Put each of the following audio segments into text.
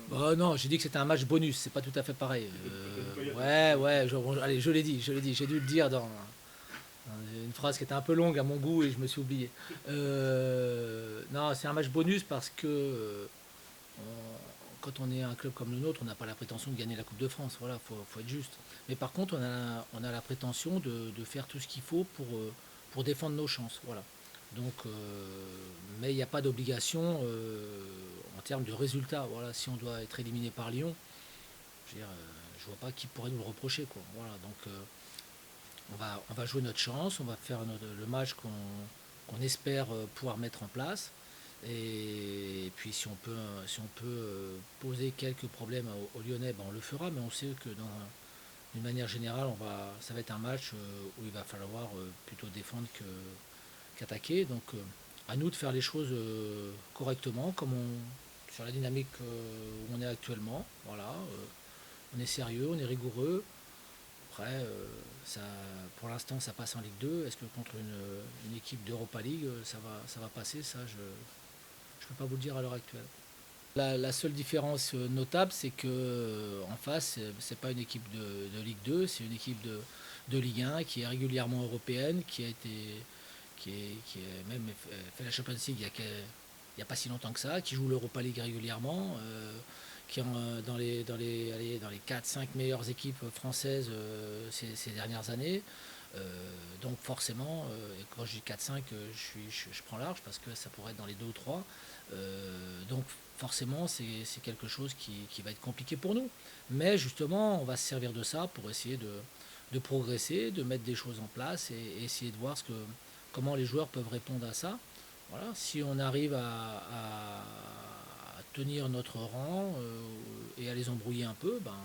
Bah, non, j'ai dit que c'était un match bonus, c'est pas tout à fait pareil. T'as dû pas y Ouais, réfléchir. ouais, bon, allez, je l'ai dit, j'ai dû le dire dans une phrase qui était un peu longue à mon goût et je me suis oublié. Non, c'est un match bonus parce que quand on est un club comme le nôtre, on n'a pas la prétention de gagner la Coupe de France, voilà, faut être juste. Mais par contre, on a la prétention de faire tout ce qu'il faut pour défendre nos chances, voilà. Donc, mais il n'y a pas d'obligation en termes de résultats. Voilà, si on doit être éliminé par Lyon, je veux dire, je vois pas qui pourrait nous le reprocher, quoi. Voilà, donc on va jouer notre chance, on va faire le match qu'on espère pouvoir mettre en place. Et puis si on peut poser quelques problèmes aux Lyonnais, ben on le fera, mais on sait que d'une manière générale, ça va être un match où il va falloir plutôt défendre qu'attaquer. Donc à nous de faire les choses correctement, sur la dynamique où on est actuellement. Voilà, on est sérieux, on est rigoureux. Après, ça, pour l'instant, ça passe en Ligue 2. Est-ce que contre une équipe d'Europa League, ça va passer? Ça, je ne peux pas vous le dire à l'heure actuelle. La seule différence notable, c'est que en face, c'est pas une équipe de Ligue 2, c'est une équipe de Ligue 1 qui est régulièrement européenne, qui est même fait la Champions League il y a pas si longtemps que ça, qui joue l'Europa League régulièrement, qui est dans les 4-5 meilleures équipes françaises ces dernières années. Donc forcément, et quand je dis 4-5, je prends large parce que ça pourrait être dans les 2 ou 3. Donc forcément, c'est quelque chose qui va être compliqué pour nous. Mais justement, on va se servir de ça pour essayer de progresser, de mettre des choses en place et essayer de voir comment les joueurs peuvent répondre à ça. Voilà, si on arrive à tenir notre rang et à les embrouiller un peu, ben,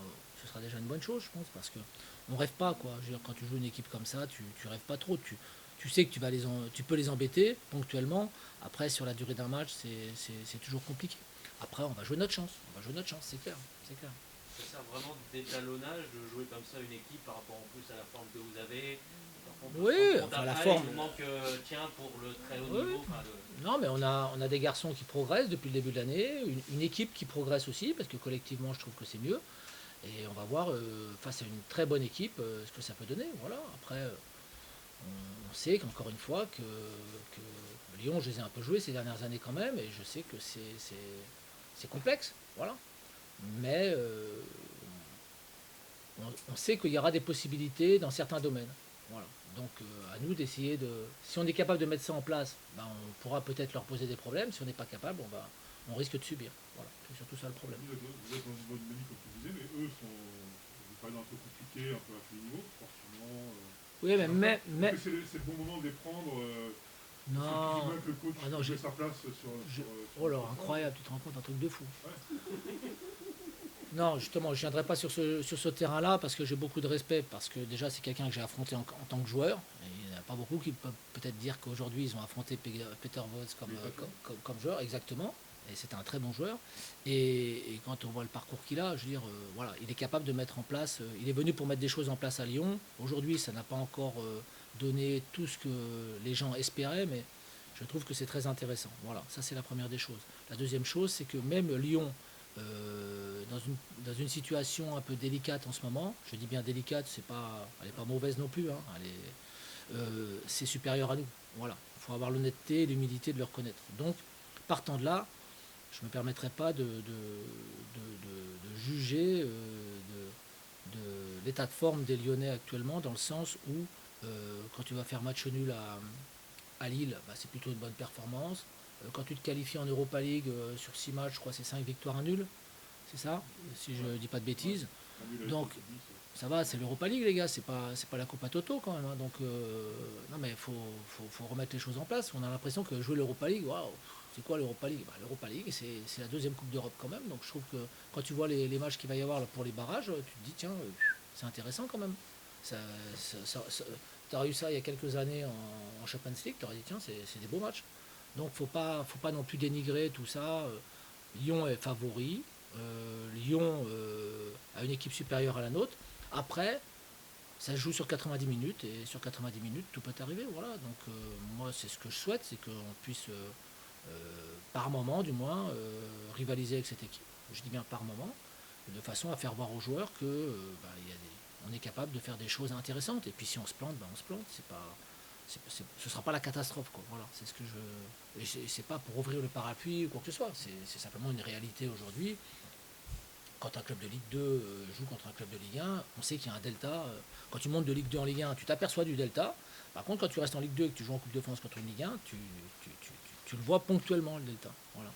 ce sera déjà une bonne chose, je pense, parce que on rêve pas, quoi. Je veux dire, quand tu joues une équipe comme ça, tu rêves pas trop. Tu sais que tu peux les embêter ponctuellement. Après, sur la durée d'un match, c'est toujours compliqué. Après, on va jouer notre chance. On va jouer notre chance, c'est clair. C'est clair. Ça sert vraiment d'étalonnage de jouer comme ça une équipe par rapport en plus à la forme que vous avez. Parfois, on peut se rendre Oui, compte enfin la après, forme. il nous manque tiens pour le très haut Oui. niveau. Enfin, Non, mais on a des garçons qui progressent depuis le début de l'année, une équipe qui progresse aussi, parce que collectivement, je trouve que c'est mieux. Et on va voir, face à une très bonne équipe, ce que ça peut donner. Voilà. Après, on sait qu'encore une fois que Lyon, je les ai un peu joués ces dernières années quand même, et je sais que c'est complexe. Voilà. Mais on sait qu'il y aura des possibilités dans certains domaines. Voilà. Donc à nous d'essayer de. Si on est capable de mettre ça en place, ben, on pourra peut-être leur poser des problèmes. Si on n'est pas capable, on risque de subir. Voilà. C'est surtout ça le problème. Vous êtes dans une bonne dynamique, comme tu disais, mais eux sont, vous parlez d'un peu compliqué, un peu à tous les niveaux, forcément. Oui, C'est un peu. Est-ce mais que c'est le bon moment de les prendre c'est plus ou non. moins que le coach Ah non, fait sa place sur oh là, notre défense. incroyable, tu te rends compte, un truc de fou. Ouais. Non, justement, je ne viendrai pas sur ce terrain-là parce que j'ai beaucoup de respect, parce que déjà c'est quelqu'un que j'ai affronté en tant que joueur. Et il n'y en a pas beaucoup qui peuvent peut-être dire qu'aujourd'hui ils ont affronté Peter Voss Oui, exactement. comme joueur, exactement. Et c'était un très bon joueur. Et quand on voit le parcours qu'il a, je veux dire, voilà, il est capable de mettre en place. Il est venu pour mettre des choses en place à Lyon. Aujourd'hui, ça n'a pas encore donné tout ce que les gens espéraient, mais je trouve que c'est très intéressant. Voilà, ça c'est la première des choses. La deuxième chose, c'est que même Lyon, dans une situation un peu délicate en ce moment, je dis bien délicate, elle n'est pas mauvaise non plus, hein, c'est supérieur à nous. Voilà, il faut avoir l'honnêteté et l'humilité de le reconnaître. Donc, partant de là, je ne me permettrai pas de juger de l'état de forme des Lyonnais actuellement, dans le sens où, quand tu vas faire match nul à Lille, bah, c'est plutôt une bonne performance. Quand tu te qualifies en Europa League sur 6 matchs, je crois que c'est 5 victoires, un nul. C'est ça, si je Ouais. ne dis pas de Ouais. bêtises. Un nul avec Donc, Chelsea, ça va, c'est l'Europa League, les gars, c'est pas la Copa Toto quand même, hein. Donc, non, mais faut remettre les choses en place. On a l'impression que jouer l'Europa League, waouh, c'est quoi l'Europa League? Bah, l'Europa League, c'est la deuxième Coupe d'Europe quand même. Donc, je trouve que quand tu vois les matchs qu'il va y avoir là, pour les barrages, tu te dis, tiens, c'est intéressant quand même. Ça, tu as eu ça il y a quelques années en Champions League, tu aurais dit, tiens, c'est des beaux matchs. Donc, faut pas non plus dénigrer tout ça. Lyon est favori. Lyon a une équipe supérieure à la nôtre. Après, ça se joue sur 90 minutes et sur 90 minutes, tout peut arriver. Voilà. Donc, moi, c'est ce que je souhaite, c'est qu'on puisse, par moment du moins, rivaliser avec cette équipe. je dis bien par moment, de façon à faire voir aux joueurs que on est capable de faire des choses intéressantes. Et puis si on se plante, on se plante. Ce sera pas la catastrophe, quoi. Voilà, c'est ce que je. Et c'est pas pour ouvrir le parapluie ou quoi que ce soit. C'est simplement une réalité aujourd'hui. Quand un club de Ligue 2 joue contre un club de Ligue 1, on sait qu'il y a un delta. Quand tu montes de Ligue 2 en Ligue 1, tu t'aperçois du delta. Par contre, quand tu restes en Ligue 2 et que tu joues en Coupe de France contre une Ligue 1, tu le vois ponctuellement, le delta. Voilà.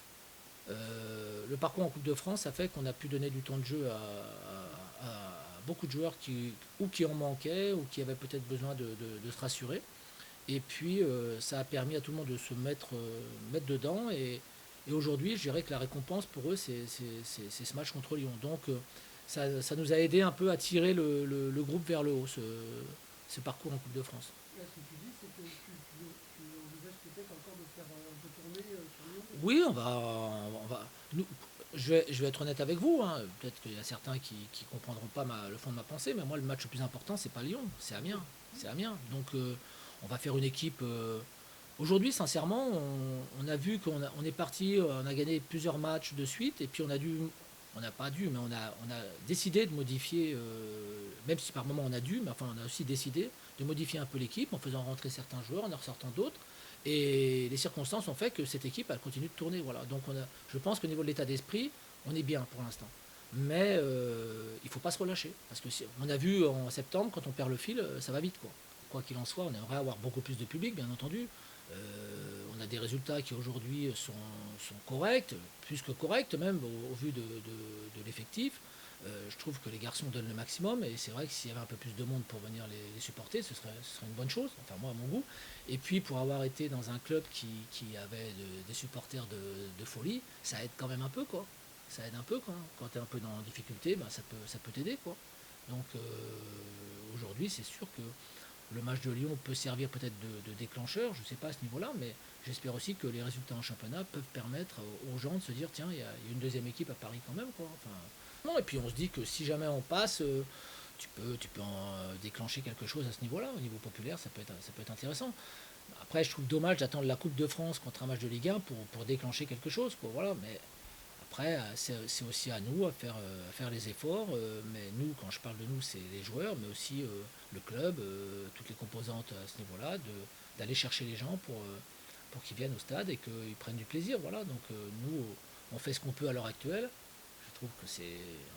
Le parcours en Coupe de France a fait qu'on a pu donner du temps de jeu à beaucoup de joueurs qui en manquaient ou qui avaient peut-être besoin de se rassurer. Et puis, ça a permis à tout le monde de se mettre dedans. Et aujourd'hui, je dirais que la récompense pour eux, c'est ce match contre Lyon. Donc, ça nous a aidé un peu à tirer le groupe vers le haut, ce parcours en Coupe de France. Là, ce que tu dis, c'est que tu envisages peut-être encore de faire un peu tourner sur Lyon. Oui, je vais être honnête avec vous. Hein. Peut-être qu'il y a certains qui ne comprendront pas le fond de ma pensée, mais moi, le match le plus important, c'est pas Lyon, c'est Amiens. C'est Amiens. Donc, on va faire une équipe. Aujourd'hui, sincèrement, on a vu on est parti, on a gagné plusieurs matchs de suite, et puis on n'a pas dû, mais on a décidé de modifier, même si par moment on a dû, mais enfin on a aussi décidé de modifier un peu l'équipe en faisant rentrer certains joueurs, en en ressortant d'autres. Et les circonstances ont fait que cette équipe elle continue de tourner. Voilà. Donc je pense qu'au niveau de l'état d'esprit, on est bien pour l'instant. Mais il ne faut pas se relâcher. Parce que on a vu en septembre, quand on perd le fil, ça va vite. Quoi qu'il en soit, on aimerait avoir beaucoup plus de public, bien entendu. On a des résultats qui aujourd'hui sont corrects, plus que corrects même au vu de l'effectif. Je trouve que les garçons donnent le maximum et c'est vrai que s'il y avait un peu plus de monde pour venir les supporter, ce serait une bonne chose, enfin moi à mon goût. Et puis pour avoir été dans un club qui avait des supporters de folie, ça aide quand même un peu, quoi. Ça aide un peu quand tu es un peu dans la difficulté, ça peut t'aider, quoi. Donc aujourd'hui c'est sûr que le match de Lyon peut servir peut-être de déclencheur, je ne sais pas à ce niveau-là, mais j'espère aussi que les résultats en championnat peuvent permettre aux gens de se dire tiens, il y a une deuxième équipe à Paris quand même, quoi. Enfin, non, et puis on se dit que si jamais on passe, tu peux en déclencher quelque chose à ce niveau-là, au niveau populaire, ça peut être intéressant. Après, je trouve dommage d'attendre la Coupe de France contre un match de Ligue 1 pour déclencher quelque chose, quoi. Voilà, mais après, c'est aussi à nous à faire les efforts. Mais nous, quand je parle de nous, c'est les joueurs, mais aussi le club, toutes les composantes à ce niveau-là, d'aller chercher les gens pour qu'ils viennent au stade et qu'ils prennent du plaisir. Voilà. Donc nous, on fait ce qu'on peut à l'heure actuelle. Je trouve que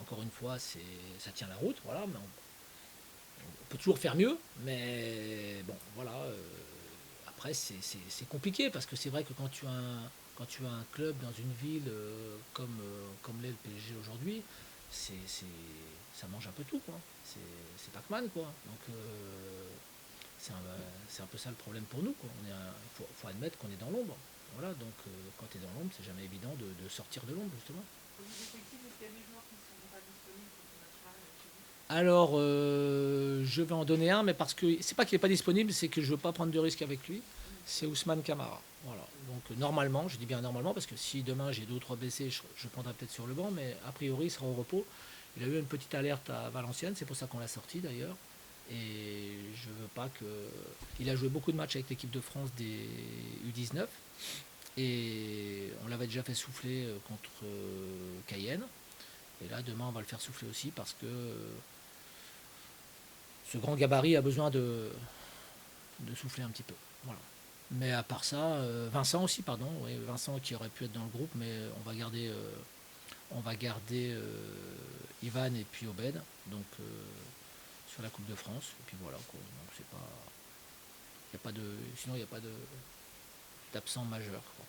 encore une fois, ça tient la route. Voilà, mais on peut toujours faire mieux. Mais bon, voilà. Après, c'est compliqué parce que c'est vrai que quand tu as un club dans une ville comme l'est le PSG aujourd'hui, ça mange un peu tout, quoi. C'est Pac-Man, quoi. Donc c'est un peu ça le problème pour nous, quoi. Faut admettre qu'on est dans l'ombre. Voilà, donc quand tu es dans l'ombre, c'est jamais évident de sortir de l'ombre, justement. Alors, je vais en donner un, mais parce que c'est pas qu'il n'est pas disponible, c'est que je veux pas prendre de risque avec lui. C'est Ousmane Camara. Voilà. Donc normalement, je dis bien normalement, parce que si demain j'ai 2 ou 3 blessés, je prendrai peut-être sur le banc, mais a priori il sera au repos. Il a eu une petite alerte à Valenciennes, c'est pour ça qu'on l'a sorti d'ailleurs. Et je veux pas que. Il a joué beaucoup de matchs avec l'équipe de France des U19. Et on l'avait déjà fait souffler contre Cayenne. Et là, demain, on va le faire souffler aussi parce que ce grand gabarit a besoin de souffler un petit peu. Voilà. Mais à part ça, Vincent aussi, pardon. Oui, Vincent qui aurait pu être dans le groupe, mais on va garder Ivan et puis Obed. Donc sur la Coupe de France. Et puis voilà, quoi. Donc c'est pas. Sinon, il n'y a pas d'absent majeur, quoi.